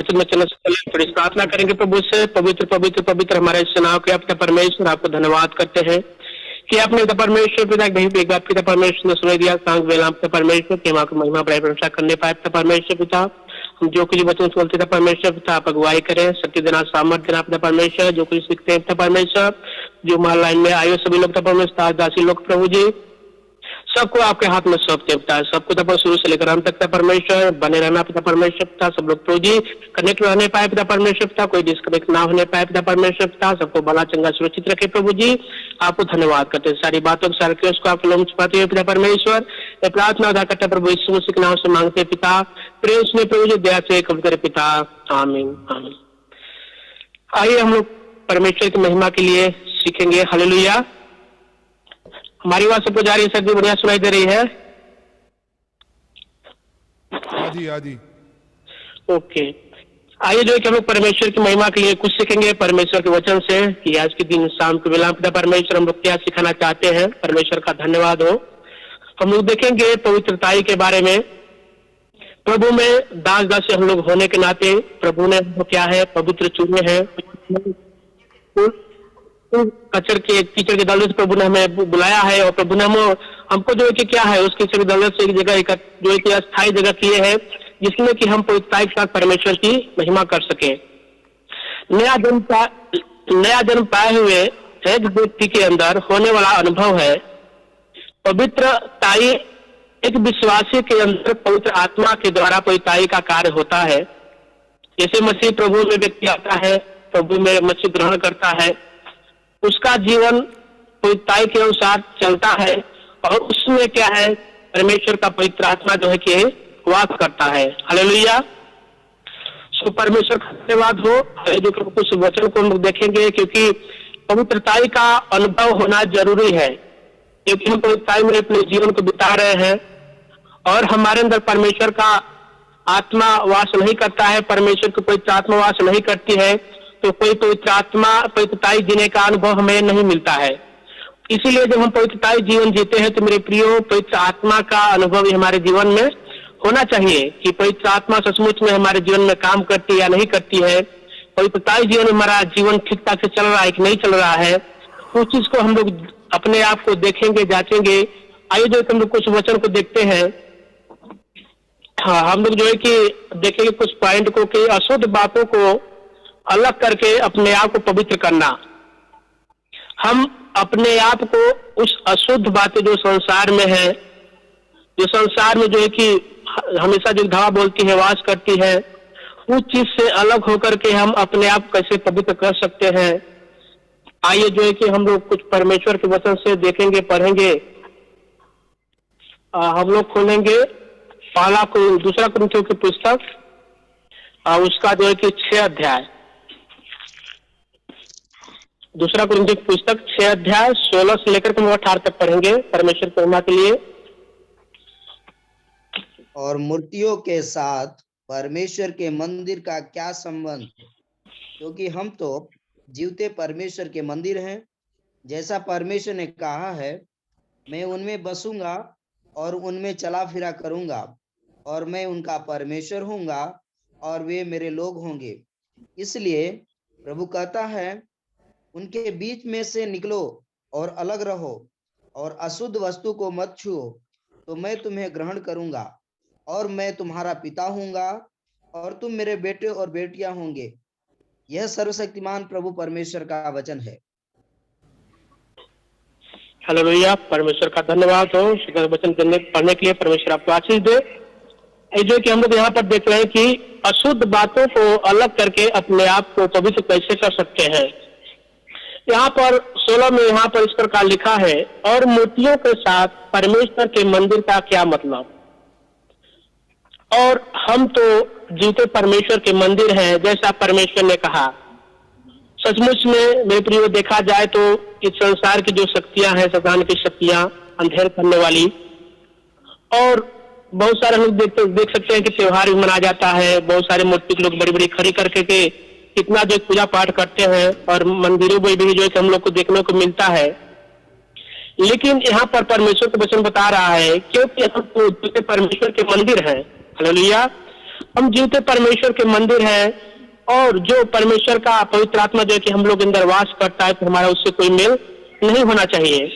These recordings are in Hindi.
वचन में चलने से पहले थोड़ी प्रार्थना करेंगे प्रभु से। पवित्र पवित्र पवित्र हमारे चुनाव के पिता परमेश्वर, आपको धन्यवाद करते हैं कि आपने पिता परमेश्वर पिता एक बार पिता परमेश्वर ने सुनाई दिया सांग वेला पिता परमेश्वर की मां को महिमा बड़ाई प्रशंसा करने पाए पिता परमेश्वर पिता। हम जो कुछ वचन सुनते पिता परमेश्वर पिता आप अगुवाई करें, सत्य देना, सामर्थ्य देना पिता परमेश्वर। जो कुछ सीखते हैं पिता परमेश्वर, जो हमारे लाइन में आए सभी लोग पिता परमेश्वर, दासी लोग प्रभु जी सबको आपके हाथ में सौंपते पिता, सबको पिता शुरू से लेकर अंत तक पिता परमेश्वर बने रहना पिता परमेश्वर पिता। सब लोग प्रभु जी कनेक्ट रहने पाए पिता परमेश्वर पिता, कोई डिस्कनेक्ट ना होने पाए पिता परमेश्वर पिता। सबको भला चंगा सुरक्षित रखे प्रभु जी, आपको धन्यवाद करते हैं। सारी बातों को सारे केस को आप लोग छुपाते हुए पिता परमेश्वर, प्रार्थना अदा करते प्रभु यीशु मसीह के नाम से मांगते पिता, प्रेम से प्रभु जी दया से कबूल करे पिता, आमीन आमीन। आइए हम लोग परमेश्वर की महिमा के लिए सीखेंगे। हालेलुया। हमारी आवाज सबको जा रही है? सर बढ़िया सुनाई दे रही है? आदि आदि ओके। आइए जो है कि हम लोग परमेश्वर की महिमा के लिए कुछ सीखेंगे परमेश्वर के वचन से कि आज के दिन शाम के बेला पिता परमेश्वर हम लोग क्या सिखाना चाहते हैं। परमेश्वर का धन्यवाद हो। हम लोग देखेंगे पवित्रताई के बारे में। प्रभु में दास दासी हम लोग होने के नाते प्रभु ने हमको क्या है पवित्र चुने हैं। कचर के कीचड़ के दल से प्रभु ने हमें बुलाया है और प्रभु ने हमको जो है कि क्या है उस कीचड़ के दल से एक जगह जो है कि अस्थायी जगह किए हैं जिसमें कि हम पवित्रता के साथ परमेश्वर की महिमा कर सके। नया जन्म पाए हुए एक व्यक्ति के अंदर होने वाला अनुभव है पवित्रताई। एक विश्वासी के अंदर पवित्र आत्मा के द्वारा पवित्रताई का कार्य होता है। जैसे मसीह प्रभु में व्यक्ति आता है, प्रभु में मसीह ग्रहण करता है, उसका जीवन पवित्रताई के अनुसार चलता है और उसमें क्या है परमेश्वर का पवित्र आत्मा जो है कि वास करता है। हालेलुया। सो परमेश्वर का धन्यवाद हो। जो कुछ वचन को हम देखेंगे क्योंकि पवित्रताई का अनुभव होना जरूरी है, क्योंकि हम पवित्रताई में अपने जीवन को बिता रहे हैं और हमारे अंदर परमेश्वर का आत्मा वास नहीं करता है, परमेश्वर की पवित्र आत्मा वास नहीं करती है, तो कोई पवित्र आत्मा पवित्रताई जीने का अनुभव हमें नहीं मिलता है। इसीलिए जब हम पवित्रताई जीवन जीते हैं तो मेरे प्रियो पवित्र आत्मा का अनुभव ही हमारे जीवन में होना चाहिए कि पवित्र आत्मा सचमुच में हमारे जीवन में काम करती है या नहीं करती है। पवित्रताई जीवन में हमारा जीवन ठीक ठाक से चल रहा है कि नहीं चल रहा है, उस चीज को हम लोग अपने आप को देखेंगे, जांचेंगे। आइए जो हम लोग कुछ वचन को देखते हैं। हाँ, हम लोग जो है कि देखेंगे कुछ पॉइंट को कि अशुद्ध बातों को अलग करके अपने आप को पवित्र करना। हम अपने आप को उस अशुद्ध बातें जो संसार में है, जो संसार में जो है कि हमेशा जो धावा बोलती है, वास करती है, उस चीज से अलग होकर के हम अपने आप कैसे पवित्र कर सकते हैं। आइए जो है कि हम लोग कुछ परमेश्वर के वचन से देखेंगे, पढ़ेंगे। हम लोग खोलेंगे दूसरा कुरिन्थियों की पुस्तक, उसका जो है कि 6 अध्याय, दूसरा कुरिन्थियों की पुस्तक 6 अध्याय 16 से लेकर के 18 तक पढ़ेंगे परमेश्वर की महिमा के लिए। और मूर्तियों के साथ परमेश्वर के मंदिर का क्या संबंध, क्योंकि हम तो जीवते परमेश्वर के मंदिर हैं। जैसा परमेश्वर ने कहा है, मैं उनमें बसूंगा और उनमें चला फिरा करूंगा और मैं उनका परमेश्वर होऊंगा और वे मेरे लोग होंगे। इसलिए प्रभु कहता है, उनके बीच में से निकलो और अलग रहो और अशुद्ध वस्तु को मत छुओ, तो मैं तुम्हें ग्रहण करूंगा और मैं तुम्हारा पिता होऊंगा और तुम मेरे बेटे और बेटियां होंगे। यह सर्वशक्तिमान प्रभु परमेश्वर का वचन है। हालेलुया। परमेश्वर का धन्यवाद हो वचन पढ़ने के लिए। परमेश्वर आपको आशीष दे। जो कि हम लोग यहाँ पर देख रहे हैं कि अशुद्ध बातों को अलग करके अपने आप को पवित्र कैसे कर सकते हैं। यहाँ पर 16 में यहाँ पर इस प्रकार लिखा है, और मूर्तियों के साथ परमेश्वर के मंदिर का क्या मतलब। और हम तो जीवते परमेश्वर के मंदिर हैं, जैसा परमेश्वर ने कहा। सचमुच में मेरे प्रियो देखा जाए तो इस संसार की जो शक्तियां हैं, शैतान की शक्तियां, अंधेर करने वाली, और बहुत सारे लोग देख सकते हैं कि त्योहार भी मनाया जाता है। बहुत सारे मूर्ति के लोग बड़ी बड़ी खड़ी करके के कितना जो पूजा पाठ करते हैं और मंदिरों में भी जो है हम लोग को देखने को मिलता है। लेकिन यहाँ पर परमेश्वर का वचन बता रहा है, क्योंकि हम तो परमेश्वर के मंदिर हैं। हालेलुया। हम जीवते परमेश्वर के मंदिर हैं, और जो परमेश्वर का पवित्र आत्मा जो है कि हम लोग अंदर वास करता है, तो हमारा उससे कोई मेल नहीं होना चाहिए।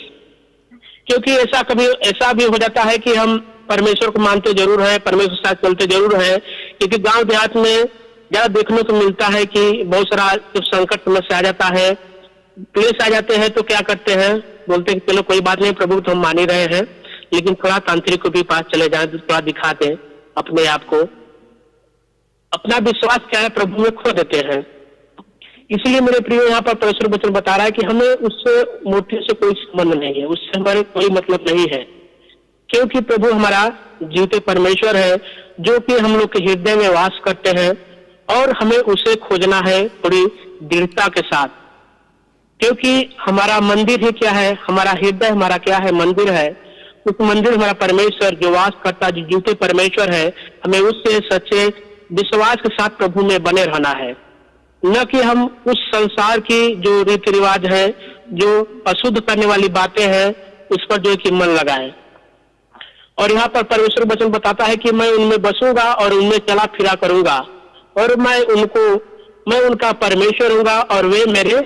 क्योंकि ऐसा भी हो जाता है कि हम परमेश्वर को मानते जरूर है, परमेश्वर के साथ चलते जरूर है, क्योंकि गांव देहात में ज्यादा देखने को मिलता है कि बहुत सारा जब संकट समस्या आ जाता है, क्लेश आ जाते हैं, तो क्या करते हैं, बोलते हैं कि चलो कोई बात नहीं, प्रभु तो हम मान ही रहे हैं, लेकिन थोड़ा तांत्रिक को भी पास चले जाए, तो थोड़ा दिखा दें अपने आप को, अपना विश्वास क्या है प्रभु में खो देते हैं। इसलिए मेरे प्रिय, यहाँ पर परमेश्वर वचन बता रहा है कि हमें उससे मूर्ति से कोई संबंध नहीं है, उससे हमारे कोई मतलब नहीं है, क्योंकि प्रभु हमारा जीवते परमेश्वर है, जो कि हम लोग के हृदय में वास करते हैं, और हमें उसे खोजना है पूरी दृढ़ता के साथ। क्योंकि हमारा मंदिर ही क्या है, हमारा हृदय हमारा क्या है, मंदिर है। उस मंदिर हमारा परमेश्वर जो वास करता, जो जीवते परमेश्वर है, हमें उससे सच्चे विश्वास के साथ प्रभु में बने रहना है, न कि हम उस संसार की जो रीति रिवाज है, जो अशुद्ध करने वाली बातें हैं, उस पर जो है कि मन लगाए। और यहाँ पर परमेश्वर वचन बताता है कि मैं उनमें बसूंगा और उनमें चला फिरा करूंगा, और मैं उनका परमेश्वर हूंगा और वे मेरे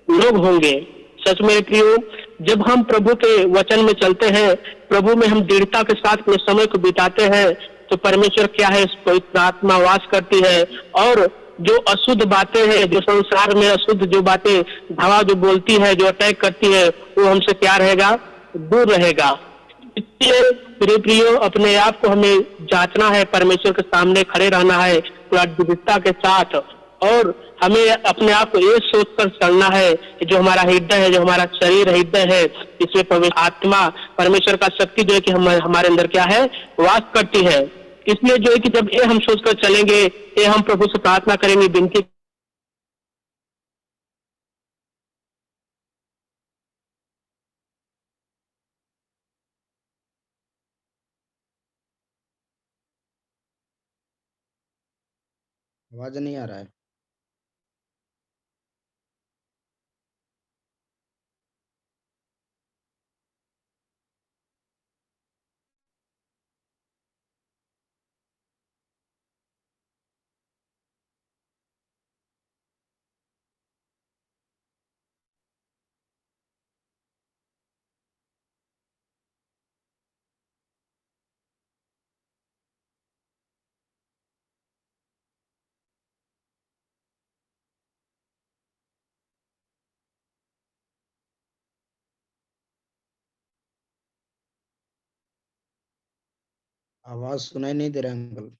लोग होंगे। सच में प्रियो, जब हम प्रभु के वचन में चलते हैं, प्रभु में हम दृढ़ता के साथ अपने समय को बिताते हैं, तो परमेश्वर क्या है, पवित्र आत्मा वास करती है, और जो अशुद्ध बातें हैं, जो संसार में अशुद्ध जो बातें हवा जो बोलती है, जो अटैक करती है, वो हमसे क्या रहेगा, दूर रहेगा। इसलिए मेरे प्रियो, अपने आप को हमें जांचना है, परमेश्वर के सामने खड़े रहना है पूरा दृढ़ता के साथ, और हमें अपने आप को ये सोचकर चलना है कि जो हमारा हृदय है, जो हमारा शरीर हृदय है, इसमें पवित्र आत्मा परमेश्वर का शक्ति जो है कि हमारे अंदर क्या है, वास करती है। इसलिए जो है कि जब ये हम सोचकर चलेंगे, ये हम प्रभु से प्रार्थना करेंगे, विनती। आवाज नहीं आ रहा है। आवाज सुनाई नहीं दे रहा है अंकल।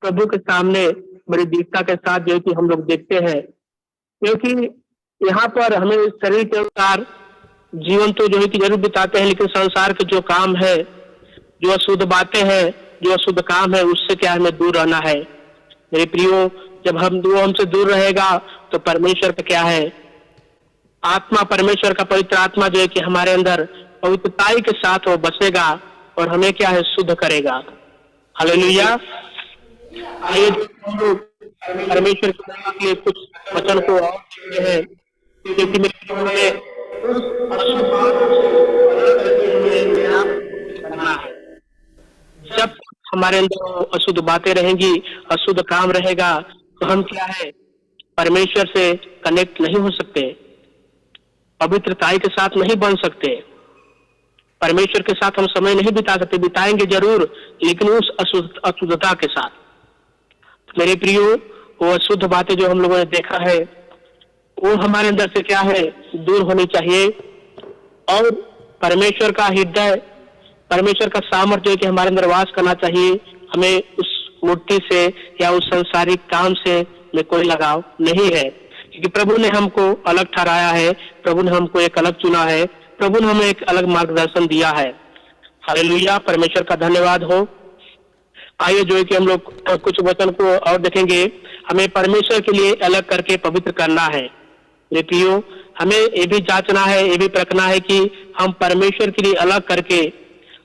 प्रभु के सामने बड़ी दीनता के साथ जो है कि हम लोग देखते हैं, क्योंकि यहाँ पर हमें इस शरीर के अनुसार जीवन तो जो है कि जरूर बिताते हैं, लेकिन संसार के जो काम है, जो अशुद्ध बातें हैं, जो अशुद्ध काम है, उससे क्या हमें दूर रहना है। मेरे प्रियो, जब वो हमसे दूर रहेगा तो परमेश्वर का क्या है, आत्मा, परमेश्वर का पवित्र आत्मा जो है कि हमारे अंदर पवित्रताई के साथ वो बसेगा और हमें क्या है, शुद्ध करेगा। हालेलुया। आइए हम लोग परमेश्वर के लिए कुछ वचन को और देखते हैं, क्योंकि मेरे प्रियो, हमें उस अशुद्ध बात से अलग करके हमें नया करना है। जब हमारे अंदर अशुद्ध बातें रहेंगी, अशुद्ध काम रहेगा, तो हम क्या है, परमेश्वर से कनेक्ट नहीं हो सकते, पवित्रताई के साथ नहीं बन सकते, परमेश्वर के साथ हम समय नहीं बिता सकते। बिताएंगे जरूर, लेकिन उस अशुद्धता के साथ। मेरे प्रियो, वो अशुद्ध बातें जो हम लोगों ने देखा है, वो हमारे अंदर से क्या है, दूर होनी चाहिए। और परमेश्वर का हृदय, परमेश्वर का सामर्थ्य कि हमारे अंदर वास करना चाहिए। हमें उस मूर्ति से या उस सांसारिक काम से में कोई लगाव नहीं है, क्योंकि प्रभु ने हमको अलग ठहराया है, प्रभु ने हमको एक अलग चुना है, प्रभु ने हमें एक अलग मार्गदर्शन दिया है। हालेलुया, परमेश्वर का धन्यवाद हो। आइए जो है कि हम लोग कुछ वचन को और देखेंगे। हमें परमेश्वर के लिए अलग करके पवित्र करना है। मेरे प्रियो, हमें ये भी जांचना है, ये भी परखना है कि हम परमेश्वर के लिए अलग करके,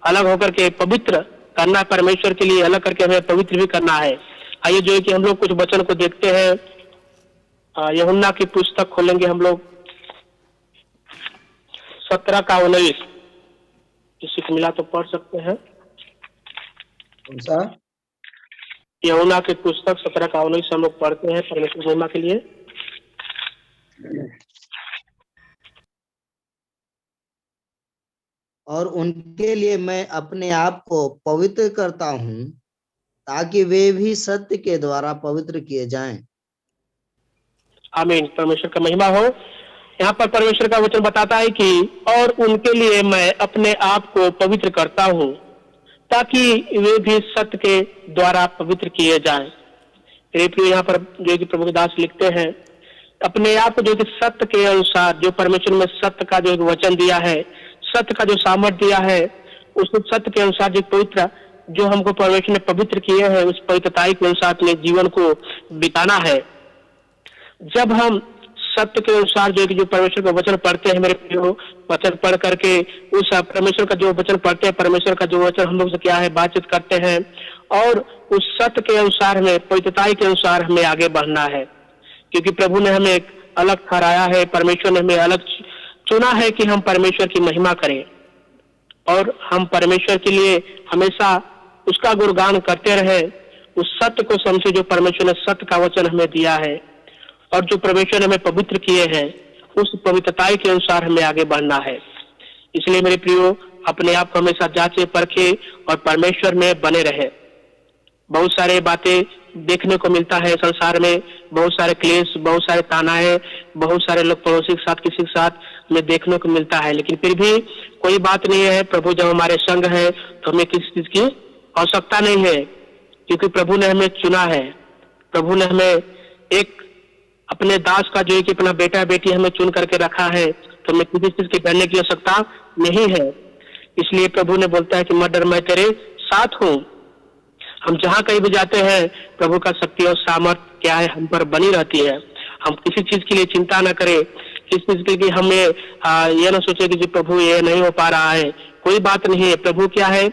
अलग होकर के पवित्र करना, परमेश्वर के लिए अलग करके हमें पवित्र भी करना है। आइए जो है कि हम लोग कुछ वचन को देखते हैं। यूहन्ना की पुस्तक खोलेंगे हम लोग, 17 का 19। किसी को मिला तो पढ़ सकते हैं। कौन सा? यूहन्ना की पुस्तक 17 का 19 हम लोग पढ़ते हैं परमेश्वर महिमा के लिए। और उनके लिए मैं अपने आप को पवित्र करता हूँ, ताकि वे भी सत्य के द्वारा पवित्र किए जाएं। आमीन, परमेश्वर का महिमा हो। यहाँ पर परमेश्वर का वचन बताता है कि और उनके लिए मैं अपने आप को पवित्र करता हूँ, ताकि वे भी सत्य के द्वारा पवित्र किए जाएं। यहाँ पर जो कि प्रभु के दास लिखते हैं, अपने आप को जो कि सत्य के अनुसार, जो परमेश्वर में सत्य का जो वचन दिया है, सत्य का जो सामर्थ्य दिया है, उस सत्य के अनुसार जो पवित्र, जो हमको परमेश्वर ने पवित्र किए हैं, उस पवित्रताई के अनुसार अपने जीवन को बिताना है। जब हम सत्य के अनुसार जो परमेश्वर का वचन पढ़ते हैं, मेरे प्रियो, वचन पढ़ करके उस परमेश्वर का जो वचन पढ़ते हैं, परमेश्वर का जो वचन हम लोग से क्या है, बातचीत करते हैं, और उस सत्य के अनुसार हमें, पवित्रताई के अनुसार हमें आगे बढ़ना है। क्योंकि प्रभु ने हमें एक अलग ठहराया है, परमेश्वर ने हमें अलग चुना है कि हम परमेश्वर की महिमा करें, और हम परमेश्वर के लिए हमेशा उसका गुणगान करते रहे। उस सत्य को समझे जो परमेश्वर ने सत्य का वचन हमें दिया है, और जो परमेश्वर ने हमें पवित्र किए हैं, उस पवित्रताई के अनुसार हमें आगे बढ़ना है। इसलिए मेरे प्रियो, अपने आप को हमेशा जांचे परखे और परमेश्वर में बने रहे। बहुत सारे बातें देखने को मिलता है संसार में, बहुत सारे क्लेश, बहुत सारे तानाएं, बहुत सारे लोग पड़ोसी के साथ, किसी के साथ हमें देखने को मिलता है, लेकिन फिर भी कोई बात नहीं है। प्रभु जब हमारे संग है तो हमें किसी चीज की आवश्यकता नहीं है, क्योंकि प्रभु ने हमें चुना है। प्रभु ने हमें एक अपने दास का जो है कि अपना बेटा बेटी हमें चुन करके रखा है, तो हमें किसी चीज के डरने की आवश्यकता नहीं है। इसलिए प्रभु ने बोलता है कि मत डर, मैं तेरे साथ हूँ। हम जहाँ कहीं भी जाते हैं, प्रभु का शक्ति और सामर्थ्य क्या है, हम पर बनी रहती है। हम किसी चीज के लिए चिंता न करें, किस चीज के लिए हमें ये ना सोचे कि जी प्रभु ये नहीं हो पा रहा है। कोई बात नहीं है, प्रभु क्या है,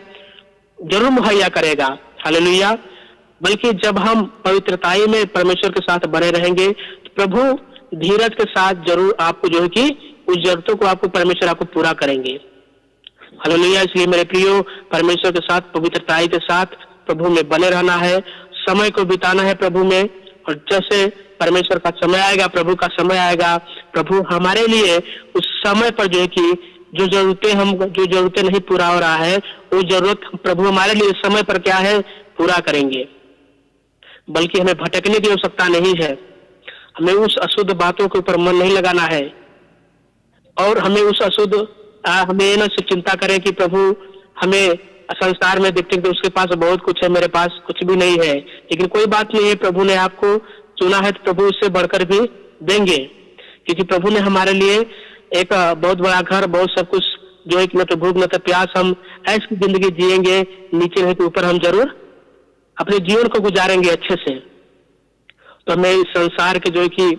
जरूर मुहैया करेगा। हालेलुया। बल्कि जब हम पवित्रताई में परमेश्वर के साथ बने रहेंगे, तो प्रभु धीरज के साथ जरूर आपको जो है कि उस जरूरतों को आपको परमेश्वर आपको पूरा करेंगे। हालेलुया। इसलिए मेरे प्रियो, परमेश्वर के साथ, पवित्रताई के साथ प्रभु में बने रहना है, समय को बिताना है प्रभु में। और जैसे परमेश्वर का समय आएगा, प्रभु का समय आएगा, प्रभु हमारे लिए उस समय पर जो है कि जो जरूरतें नहीं पूरा हो रहा है, वो जरूरत प्रभु हमारे लिए समय पर क्या है, पूरा करेंगे। बल्कि हमें भटकने की आवश्यकता नहीं है। हमें उस अशुद्ध बातों के ऊपर मन नहीं लगाना है, और हमें उस हमें न सिर्फ चिंता करें कि प्रभु हमें संसार में देखते हैं कि उसके पास बहुत कुछ है, मेरे पास कुछ भी नहीं है, लेकिन कोई बात नहीं है, प्रभु ने आपको चुना है तो प्रभु उससे बढ़कर भी देंगे, क्योंकि प्रभु ने हमारे लिए एक बहुत बड़ा घर, बहुत सब कुछ, जो एक न तो भूख न तो प्यास, हम ऐसी जिंदगी जिएंगे, नीचे नहीं तो ऊपर हम जरूर अपने जीवन को गुजारेंगे अच्छे से। तो हमें इस संसार के जो है कि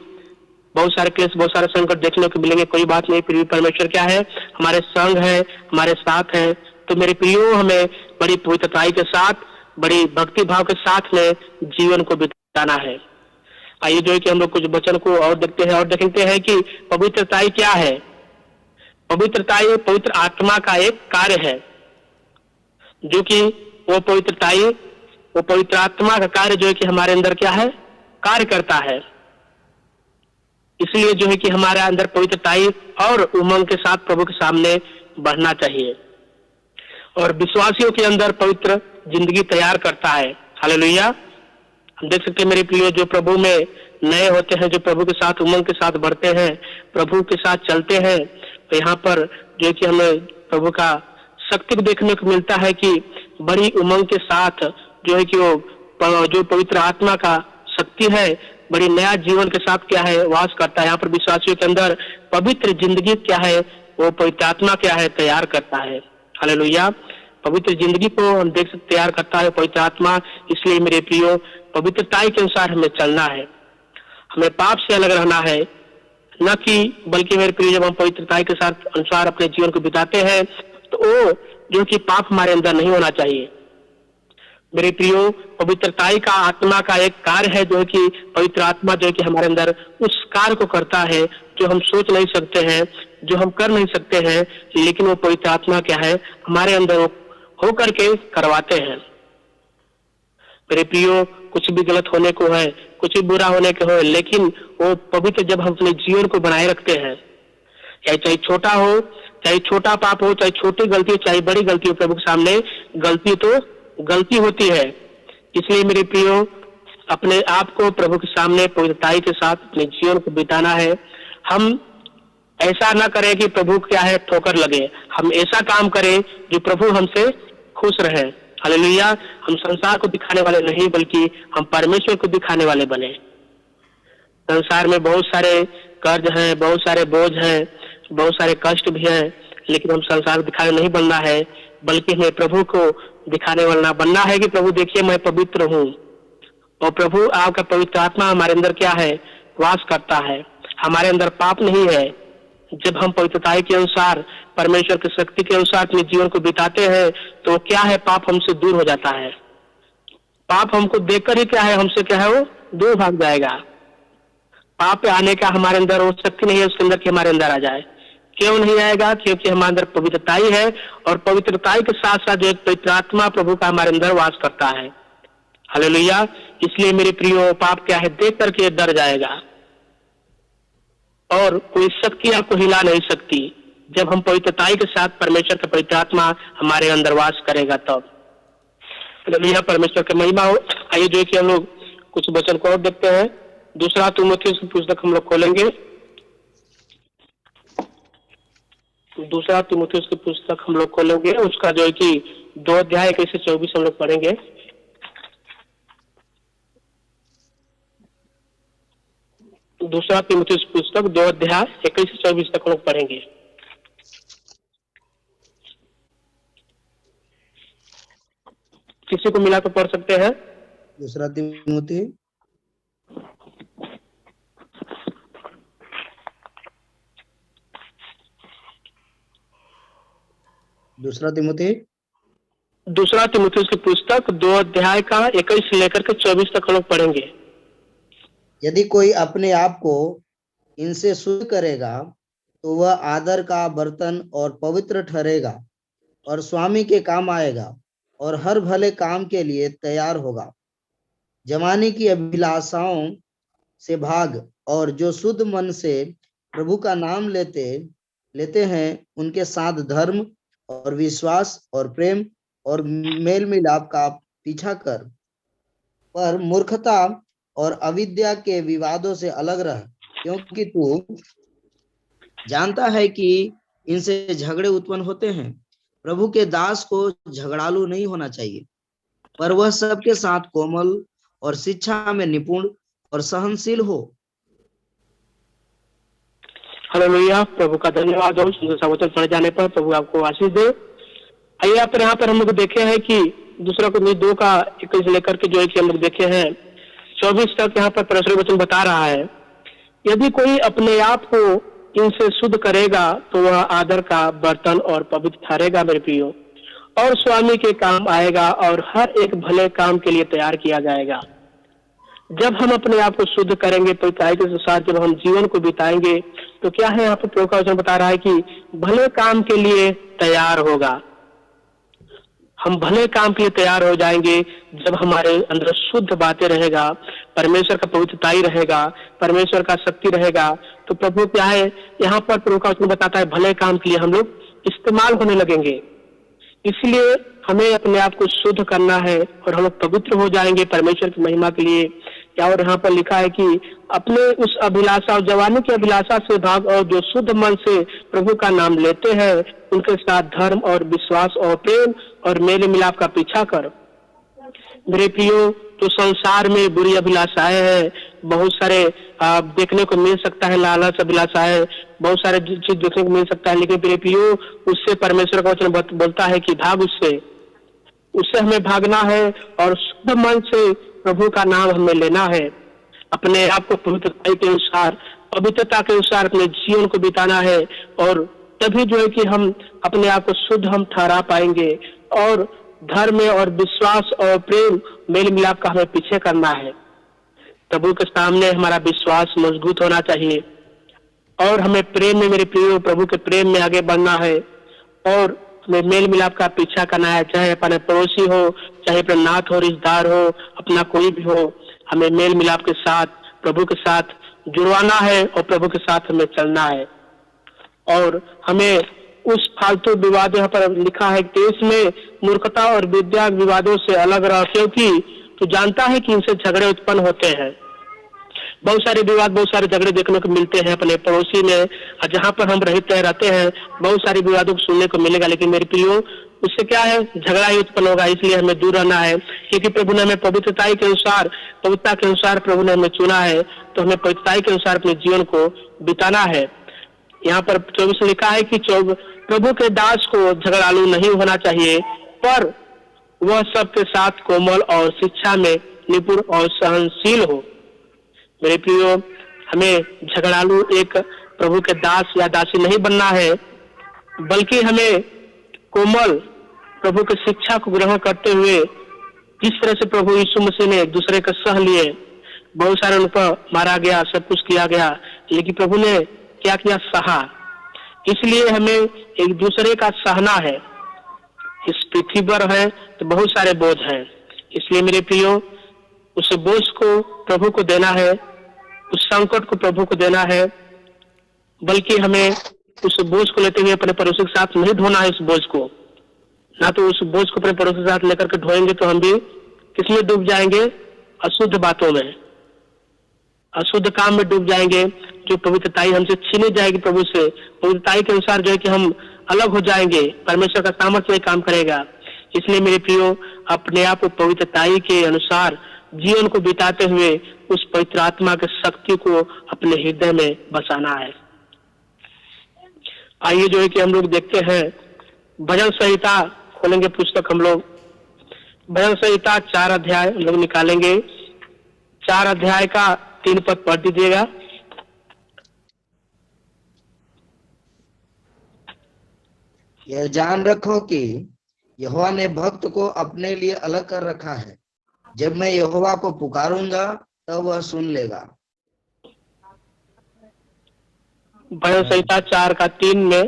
बहुत सारे क्लेश, बहुत सारे संकट देखने को मिलेंगे, कोई बात नहीं, फिर भी परमेश्वर क्या है, हमारे संग है, हमारे साथ है। तो मेरे प्रियो, हमें बड़ी पवित्रताई के साथ, बड़ी भक्ति भाव के साथ में जीवन को बिताना है। आइए जो है कि हम लोग कुछ वचन को और देखते हैं और देखते हैं कि पवित्रताई क्या है। पवित्रताई पवित्र आत्मा का एक कार्य है, जो कि वो पवित्रताई, वो पवित्र आत्मा का कार्य जो है कि हमारे अंदर क्या है, कार्य करता है। इसलिए जो है कि हमारे अंदर पवित्रताई और उमंग के साथ प्रभु के सामने बढ़ना चाहिए, और विश्वासियों के अंदर पवित्र जिंदगी तैयार करता है। हालेलुया। हम देख सकते हैं मेरे प्रियो, जो प्रभु में नए होते हैं, जो प्रभु के साथ उमंग के साथ बढ़ते हैं, प्रभु के साथ चलते हैं, तो यहाँ पर जो है कि हमें प्रभु का शक्ति को देखने को मिलता है कि बड़ी उमंग के साथ जो है कि वो जो पवित्र आत्मा का शक्ति है, बड़ी नया जीवन के साथ क्या है, वास करता है। यहाँ पर विश्वासियों के अंदर पवित्र जिंदगी क्या है, वो पवित्र आत्मा क्या है, तैयार करता है। हालेलुया। पवित्र जिंदगी को हम देख सकते तैयार करता है पवित्र आत्मा। इसलिए मेरे प्रियो, पवित्रताई के अनुसार हमें चलना है, हमें पाप से अलग रहना है, न कि बल्कि मेरे प्रियो, जब हम पवित्रताई के साथ अनुसार अपने जीवन को बिताते हैं तो वो जो कि पाप हमारे अंदर नहीं होना चाहिए। मेरे प्रियो, पवित्रताई का आत्मा का एक कार्य है, जो है कि पवित्र आत्मा जो है कि हमारे अंदर उस कार्य को करता है जो हम सोच नहीं सकते हैं, जो हम कर नहीं सकते हैं, लेकिन वो पवित्र आत्मा क्या है, हमारे अंदर हो करके करवाते हैं। मेरे प्रियो, कुछ भी गलत होने को है, कुछ भी बुरा होने को है, लेकिन वो पवित्र जब हम अपने जीवन को बनाए रखते हैं, चाहे छोटा हो, चाहे छोटा पाप हो, चाहे छोटी गलती हो, चाहे बड़ी गलती हो, प्रभु के सामने गलती तो गलती होती है। इसलिए मेरे प्रियो, अपने आप को प्रभु के सामने पवित्रताई के साथ अपने जीवन को बिताना है। हम ऐसा ना करें कि प्रभु क्या है ठोकर लगे, हम ऐसा काम करें जो प्रभु हमसे खुश रहे। हालेलुया। हम संसार को दिखाने वाले नहीं, बल्कि हम परमेश्वर को दिखाने वाले बने। संसार में बहुत सारे कर्ज हैं, बहुत सारे बोझ हैं, बहुत सारे कष्ट भी हैं, लेकिन हम संसार को दिखाने नहीं बनना है, बल्कि हमें प्रभु को दिखाने वाला बनना है कि प्रभु देखिए मैं पवित्र हूँ, और प्रभु आपका पवित्र आत्मा हमारे अंदर क्या है, वास करता है, हमारे अंदर पाप नहीं है। जब हम पवित्रताई के अनुसार, परमेश्वर की शक्ति के अनुसार अपने जीवन को बिताते हैं, तो क्या है, पाप हमसे दूर हो जाता है। पाप हमको देखकर ही क्या है, हमसे क्या है, वो दूर भाग जाएगा। पाप पे आने का हमारे अंदर वो शक्ति नहीं है उसके अंदर कि हमारे अंदर आ जाए। क्यों नहीं आएगा? क्योंकि हमारे अंदर पवित्रताई है, और पवित्रताई के साथ साथ जो एक पवित्र आत्मा प्रभु का हमारे अंदर वास करता है। हालेलुया। इसलिए मेरे प्रियो, पाप क्या है, देख करके डर जाएगा, और कोई शक्ति आपको हिला नहीं सकती। जब हम पवित्रताई के साथ परमेश्वर का पवित्र आत्मा हमारे अंदर वास करेगा तब। हालेलुया, परमेश्वर की महिमा हो। आइए जो है कि हम लोग कुछ वचन को और देखते हैं। दूसरा तीमुथियुस की पुस्तक हम लोग खोलेंगे। दूसरा तीमुथियुस की पुस्तक हम लोग खोलेंगे, उसका जो है कि 2 अध्याय 21 से 24 हम लोग पढ़ेंगे। दूसरा तीमुथियुस पुस्तक 2 अध्याय 21 से 24 तक हम लोग पढ़ेंगे। किसी को मिला तो पढ़ सकते हैं। दूसरा तीमुथी दूसरा तीमुथियुस की पुस्तक 2 अध्याय का 21 से लेकर के 24 तक हम लोग पढ़ेंगे। यदि कोई अपने आप को इनसे शुद्ध करेगा तो वह आदर का बर्तन और पवित्र ठहरेगा और स्वामी के काम आएगा और हर भले काम के लिए तैयार होगा। जवानी की अभिलाषाओं से भाग, और जो शुद्ध मन से प्रभु का नाम लेते हैं उनके साथ धर्म और विश्वास और प्रेम और मेल मिलाप का पीछा कर, पर मूर्खता और अविद्या के विवादों से अलग रह, क्योंकि तू जानता है कि इनसे झगड़े उत्पन्न होते हैं। प्रभु के दास को झगड़ालू नहीं होना चाहिए, पर वह सबके साथ कोमल और शिक्षा में निपुण और सहनशील हो। हालेलुया, प्रभु का धन्यवाद हो। सुंदर सा वचन पढ़े जाने पर प्रभु आपको आशीष दे। आइए यहाँ पर हम लोग देखे हैं कि दूसरा कुरिन्थियों 2 का 21 लेकर के जो है कि हम लोग देखे हैं 24 तक यहाँ पर परमेश्वर वचन बता रहा है, यदि कोई अपने आप को इनसे शुद्ध करेगा तो वह आदर का बर्तन और पवित्र ठहरेगा मेरे प्रियो, और स्वामी के काम आएगा और हर एक भले काम के लिए तैयार किया जाएगा। जब हम अपने आप को शुद्ध करेंगे तो के अनुसार जब हम जीवन को बिताएंगे तो क्या है, यहाँ पर प्रभु का वचन बता रहा है कि भले काम के लिए तैयार होगा। हम भले काम के लिए तैयार हो जाएंगे जब हमारे अंदर शुद्ध बातें रहेगा, परमेश्वर का पवित्रताई रहेगा, परमेश्वर का शक्ति रहेगा। तो प्रभु क्या है, यहाँ पर प्रभु का वचन बताता है भले काम के लिए हम लोग इस्तेमाल होने लगेंगे। इसलिए हमें अपने आप को शुद्ध करना है और हम लोग पवित्र हो जाएंगे परमेश्वर की महिमा के लिए। क्या और यहाँ पर लिखा है कि अपने उस अभिलाषा और जवानी की अभिलाषा से भाग और जो शुद्ध मन से प्रभु का नाम लेते हैं उनके साथ धर्म और विश्वास और प्रेम और मेल मिलाप का पीछा कर। मेरे प्रियो, तो संसार में बुरी अभिलाषाएं हैं, बहुत सारे देखने को मिल सकता है, लालच अभिलाषाएं, बहुत सारे चीज देखने को मिल सकता है, लेकिन मेरे प्रियो उससे परमेश्वर का वचन बोलता है कि भाग उससे हमें भागना है और शुद्ध मन से प्रभु का नाम हमें लेना है। अपने आप को पवित्रता के अनुसार अपने जीवन को बिताना है और तभी जो है कि हम अपने आप को शुद्ध हम ठहरा पाएंगे और धर्म और विश्वास और प्रेम मेल मिलाप का हमें पीछे करना है। प्रभु के सामने हमारा विश्वास मजबूत होना चाहिए और हमें प्रेम में, मेरे प्रियो, प्रभु के प्रेम में आगे बढ़ना है और हमें मेल मिलाप का पीछा करना है। चाहे अपने पड़ोसी हो, चाहे अपना नाथ हो, रिश्तेदार हो, अपना कोई भी हो, हमें मेल मिलाप के साथ प्रभु के साथ जुड़वाना है और प्रभु के साथ हमें चलना है। और हमें उस फालतू विवाद, यहाँ पर लिखा है कि इसमें मूर्खता और विद्या विवादों से अलग रह, क्योंकि तू जानता है कि इनसे झगड़े उत्पन्न होते हैं। बहुत सारे विवाद, बहुत सारे झगड़े देखने को मिलते हैं अपने पड़ोसी में, और जहाँ पर हम रहते हैं बहुत सारे विवादों को सुनने को मिलेगा। लेकिन मेरे प्रियो, उससे क्या है, झगड़ा ही उत्पन्न होगा। इसलिए हमें दूर रहना है, क्योंकि प्रभु ने हमें पवित्रता के अनुसार प्रभु ने हमें चुना है, तो हमें पवित्रता के अनुसार अपने जीवन को बिताना है। यहाँ पर 24 लिखा है कि प्रभु के दास को झगड़ालू नहीं होना चाहिए, पर वह सबके साथ कोमल और शिक्षा में निपुण और सहनशील हो। मेरे प्रियो, हमें झगड़ालू एक प्रभु के दास या दासी नहीं बनना है, बल्कि हमें कोमल प्रभु की शिक्षा को ग्रहण करते हुए, जिस तरह से प्रभु यीशु मसीह ने एक दूसरे का सह लिए, बहुत सारे उन पर मारा गया, सब कुछ किया गया, लेकिन प्रभु ने क्या किया, सहा। इसलिए हमें एक दूसरे का सहना है। इस पृथ्वी पर है तो बहुत सारे बोझ हैं, इसलिए मेरे प्रियो, उस बोझ को प्रभु को देना है, उस संकट को प्रभु को देना है, बल्कि हमें उस बोझ को लेते हुए अपने पड़ोसी के साथ नहीं ढोना है। इस बोझ को ना तो उस बोझ को अपने पड़ोसी के साथ लेकर के ढोएंगे तो हम भी किसमें डूब जाएंगे, अशुद्ध बातों में, अशुद्ध काम में डूब जाएंगे, जो पवित्रताई हमसे छीनी जाएगी प्रभु से। पवित्रताई के अनुसार जो है कि हम अलग हो जाएंगे, परमेश्वर का सामर्थ्य काम करेगा। इसलिए मेरे प्रियो, अपने आप को पवित्रताई के अनुसार जीवन को बिताते हुए उस पवित्र आत्मा के शक्ति को अपने हृदय में बसाना है। आइए जो है कि हम लोग देखते हैं, भजन संहिता खोलेंगे पुस्तक, हम लोग भजन संहिता 4 अध्याय हम लोग निकालेंगे। 4 अध्याय का 3 पद पढ़ दीजिएगा। यह जान रखो कि यहोवा ने भक्त को अपने लिए अलग कर रखा है। जब मैं यहोवा को पुकारूंगा तब वह सुन लेगा। भजन संहिता 4 का 3 में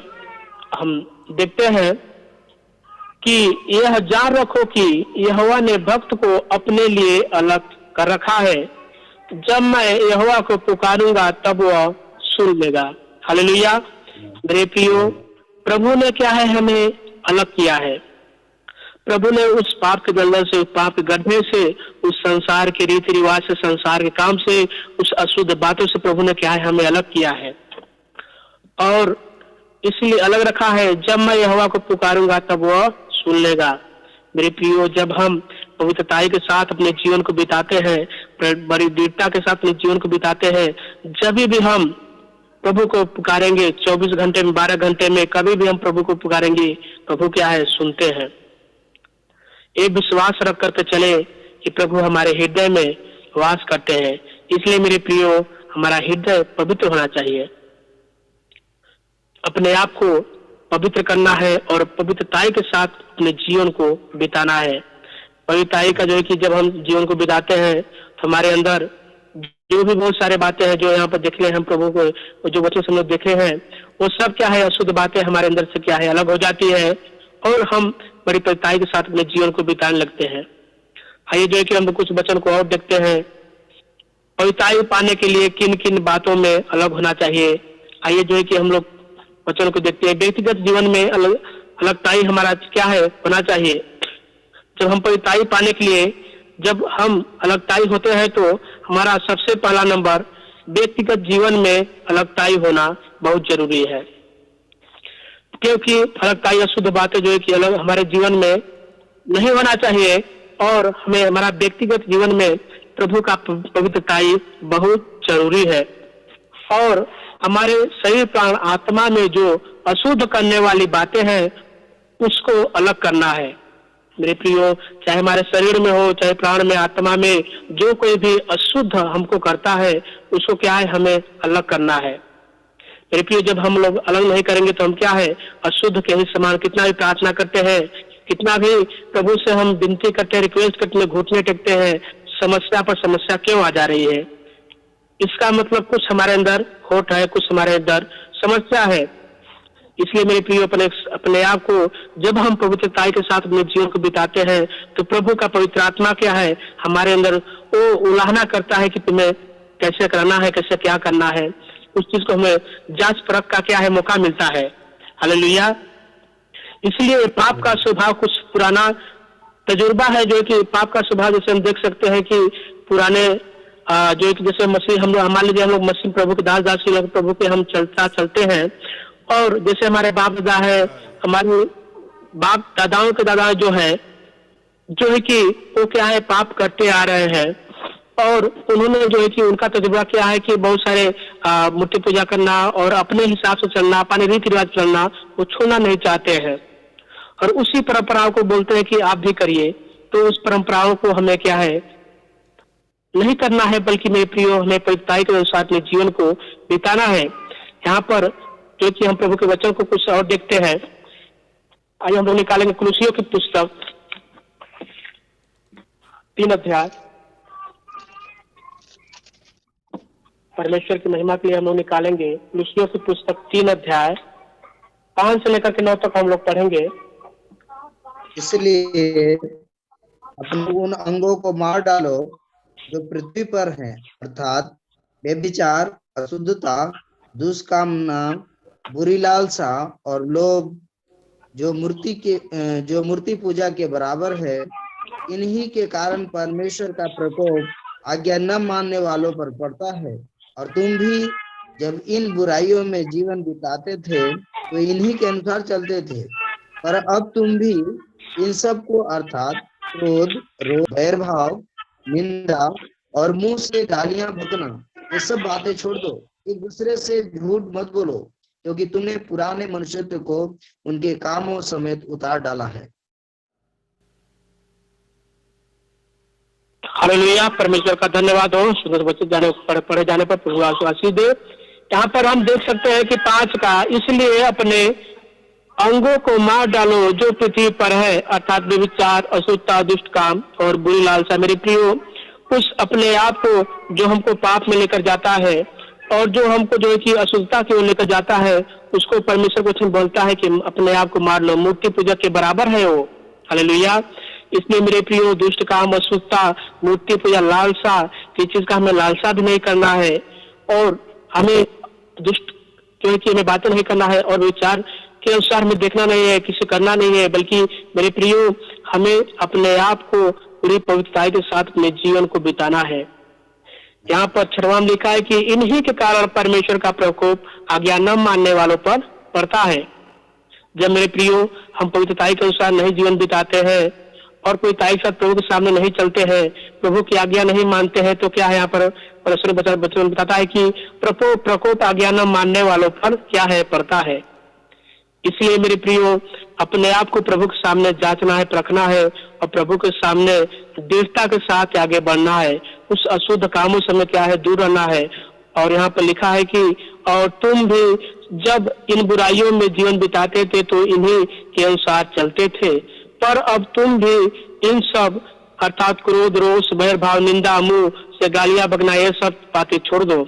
हम देखते हैं कि यह जान रखो कि यहोवा ने भक्त को अपने लिए अलग कर रखा है। जब मैं यहोवा को पुकारूंगा तब वह सुन लेगा। हालेलुया। मेरे प्रियो, प्रभु ने क्या है, हमें अलग किया है। प्रभु ने उस पाप के दलदल से, उस पाप के गड्ढे से, उस संसार के रीति रिवाज से, संसार के काम से, उस अशुद्ध बातों से प्रभु ने क्या है, हमें अलग किया है। और इसलिए अलग रखा है, जब मैं यहोवा को पुकारूंगा तब वह सुन लेगा। मेरे प्रियो, जब हम पवित्रताई के साथ अपने जीवन को बिताते हैं, बड़ी दृढ़ता के साथ अपने जीवन को बिताते हैं, जब भी हम प्रभु को पुकारेंगे 24 घंटे में, 12 घंटे में, कभी भी हम प्रभु को पुकारेंगे, प्रभु क्या है, सुनते हैं। एक विश्वास रख करके चले कि प्रभु हमारे हृदय में वास करते हैं। इसलिए मेरे प्रियो, हमारा हृदय पवित्र होना चाहिए, अपने आप को पवित्र करना है और पवित्रताई के साथ अपने जीवन को बिताना है। पवित्रताई का जो है कि जब हम जीवन को बिताते हैं तो हमारे अंदर जो भी बहुत सारे बातें हैं जो यहाँ पर देख रहे हैं हम प्रभु को, जो वचन हम लोग देखे हैं, वो सब क्या है, अशुद्ध बातें हमारे अंदर से क्या है, अलग हो जाती है और हम बड़ी पवित्रताई के साथ अपने जीवन को बिताने लगते हैं। आइए जो है कि हम कुछ वचन को और देखते हैं, पवित्रताई पाने के लिए किन किन बातों में अलग होना चाहिए। आइए जो है कि हम लोग वचन को देखते हैं। व्यक्तिगत जीवन में अलगताई हमारा क्या है, होना चाहिए। जब हम पवित्रताई पाने के लिए जब हम अलगताई होते हैं तो हमारा सबसे पहला नंबर व्यक्तिगत जीवन में अलगताई होना बहुत जरूरी है, क्योंकि अलगताई अशुद्ध बातें जो है कि अलग हमारे जीवन में नहीं होना चाहिए और हमें हमारा व्यक्तिगत जीवन में प्रभु का पवित्रताई बहुत जरूरी है। और हमारे शरीर प्राण आत्मा में जो अशुद्ध करने वाली बातें हैं उसको अलग करना है। मेरे प्रियो, चाहे हमारे शरीर में हो, चाहे प्राण में, आत्मा में, जो कोई भी अशुद्ध हमको करता है उसको क्या है, हमें अलग करना है। मेरे प्रियो, जब हम लोग अलग नहीं करेंगे तो हम क्या है, अशुद्ध के ही समान, कितना भी प्रार्थना करते हैं, कितना भी प्रभु से हम विनती करते हैं, रिक्वेस्ट करते हैं, घुटने टेकते हैं, समस्या पर समस्या क्यों आ जा रही है? इसका मतलब कुछ हमारे अंदर खोट है, कुछ हमारे अंदर समस्या है। इसलिए मेरे प्रियो, अपने आप को जब हम पवित्रताई के साथ अपने जीवन को बिताते हैं तो प्रभु का पवित्र आत्मा क्या है, हमारे अंदर वो उलाहना करता है कि तुम्हें कैसे करना है, कैसे क्या करना है। उस चीज को हमें जांच परख का क्या है, मौका मिलता है। हालेलुया। इसलिए पाप का स्वभाव कुछ पुराना तजुर्बा है, जो कि पाप का स्वभाव जैसे हम देख सकते हैं कि पुराने जो कि जैसे मसीह हम लोग, मान लीजिए हम लोग मसीह प्रभु के दास लोग प्रभु के हम चलते हैं, और जैसे हमारे बाप दादा है, हमारे बाप दादाओं के दादा जो है कि वो क्या है, पाप करते आ रहे हैं और उन्होंने जो है कि उनका तजुर्बा क्या है कि बहुत सारे मूर्ति पूजा करना और अपने हिसाब से चलना, अपने रीति रिवाज चलना, वो छोड़ना नहीं चाहते हैं और उसी परंपराओं को बोलते हैं कि आप भी करिए। तो उस परंपराओं को हमें क्या है, नहीं करना है, बल्कि मेरे प्रियो, हमें पवित्रताई के अनुसार अपने जीवन को बिताना है। यहाँ पर जो कि हम प्रभु के वचन को कुछ और देखते हैं। आइए हम लोग निकालेंगे कुलुसियों की पुस्तक 3 अध्याय। परमेश्वर की महिमा के लिए हम लोग निकालेंगे कुलुसियों की पुस्तक 3 अध्याय 5 से लेकर के 9 तक हम लोग पढ़ेंगे। इसलिए अपने उन अंगों को मार डालो जो पृथ्वी पर हैं, अर्थात व्यभिचार, अशुद्धता, दुष्कामना, बुरी लालसा और लोभ, जो मूर्ति पूजा के बराबर है। इन्हीं के कारण परमेश्वर का प्रकोप आज्ञा न मानने वालों पर पड़ता है। और तुम भी जब इन बुराइयों में जीवन बिताते थे तो इन्हीं के अनुसार चलते थे, पर अब तुम भी इन सब को, अर्थात क्रोध, रोष, वैरभाव, निंदा और मुंह से गालियां बकना, ये सब बातें छोड़ दो। एक दूसरे से झूठ मत बोलो, क्योंकि तुमने पुराने मनुष्यत्व को उनके कामों समेत उतार डाला है। हालेलुया। परमेश्वर का धन्यवाद हो। सुंदर वचन पढ़े जाने पर प्रभु आशीष दे। यहाँ पर हम देख सकते हैं कि 5 का, इसलिए अपने अंगों को मार डालो जो पृथ्वी पर है, अर्थात व्यभिचार, अशुद्धता, दुष्ट काम और बुरी लालसा। मेरे प्रियो, उस अपने आप को जो हमको पाप में लेकर जाता है और जो हमको जो है कि अशुद्धता की ओर लेकर जाता है, उसको परमेश्वर वचन बोलता है कि अपने आप को मार लो, मूर्ति पूजा के बराबर है वो। हालेलुया। इसलिए मेरे प्रियो, दुष्ट काम, अशुद्धता, मूर्ति पूजा, लालसा, किसी चीज का हमें लालसा भी नहीं करना है और हमें दुष्ट जो है कि हमें बातें नहीं करना है और विचार के अनुसार हमें देखना नहीं है, किसी करना नहीं है, बल्कि मेरे प्रियो, हमें अपने आप को पूरी पवित्रता के साथ अपने जीवन को बिताना है। यहाँ पर 6वां लिखा है कि इन्हीं के कारण परमेश्वर का प्रकोप आज्ञा न मानने वालों पर पड़ता है। जब मेरे प्रियो हम पवित्रताई के अनुसार नहीं जीवन बिताते हैं और पवित्रताई के साथ प्रभु के सामने नहीं चलते हैं, प्रभु की आज्ञा नहीं मानते हैं, तो क्या है यहाँ पर परमेश्वर वचन बताता है कि प्रकोप आज्ञा न मानने वालों पर क्या है पड़ता है। इसलिए मेरे प्रियो अपने आप को प्रभु के सामने जांचना है, परखना है और प्रभु के सामने दृढ़ता के साथ आगे बढ़ना है। उस अशुद्ध कामों से हमें क्या है दूर रहना है। और यहाँ पर लिखा है कि और तुम भी जब इन बुराइयों में जीवन बिताते थे तो इन्हीं के अनुसार चलते थे, पर अब तुम भी इन सब अर्थात क्रोध, रोष, भय, भाव, निंदा, मुंह से गालियां बकना ये सब बातें छोड़ दो।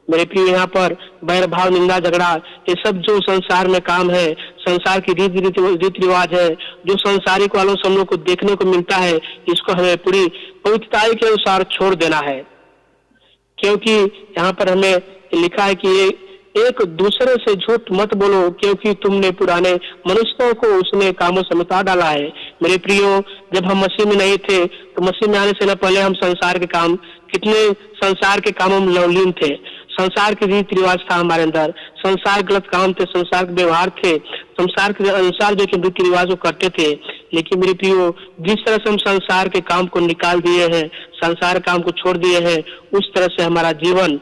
मेरे प्रिय यहाँ पर बैर भाव, निंदा, झगड़ा ये सब जो संसार में काम है, संसार की रीति रिवाज है, जो सांसारिक वालों से हम लोग को देखने को मिलता है, इसको हमें पूरी पवित्रताई के अनुसार छोड़ देना है। क्योंकि यहाँ पर हमें लिखा है कि एक दूसरे से झूठ मत बोलो, क्योंकि तुमने पुराने मनुष्यों को उसने कामों से मिटा डाला है। मेरे प्रियो जब हम मसीह में नहीं थे तो मसीह में आने से न पहले हम संसार के काम, कितने संसार के कामों में लवलीन थे। संसार के रीति रिवाज था हमारे अंदर, संसार गलत काम थे, संसार के व्यवहार थे, संसार के अनुसार जो कि रीति रिवाज को करते थे। लेकिन मेरे प्रियो जिस तरह से हम संसार के काम को निकाल दिए हैं, संसार काम को छोड़ दिए हैं, उस तरह से हमारा जीवन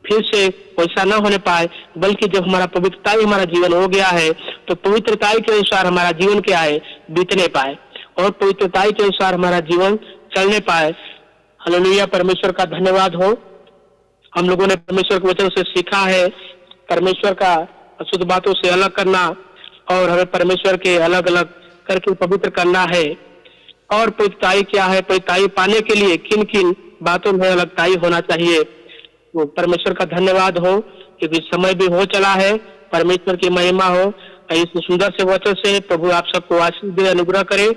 फिर से वैसा न होने पाए, बल्कि जब हमारा पवित्रताई हमारा जीवन हो गया है तो पवित्रताई के अनुसार हमारा जीवन क्या है बीतने पाए और पवित्रताई के अनुसार हमारा जीवन चलने पाए। हालेलुया, परमेश्वर का धन्यवाद हो। हम लोगों ने परमेश्वर के वचन से सीखा है परमेश्वर का अशुद्ध बातों से अलग करना और हमें परमेश्वर के अलग अलग करके पवित्र करना है। और पवित्रताई क्या है, पवित्रताई पाने के लिए किन किन बातों में अलगताई होना चाहिए। तो परमेश्वर का धन्यवाद हो क्योंकि समय भी हो चला है। परमेश्वर की महिमा हो। इस सुंदर से वचन से प्रभु आप सबको आशीष दे, अनुग्रह करे।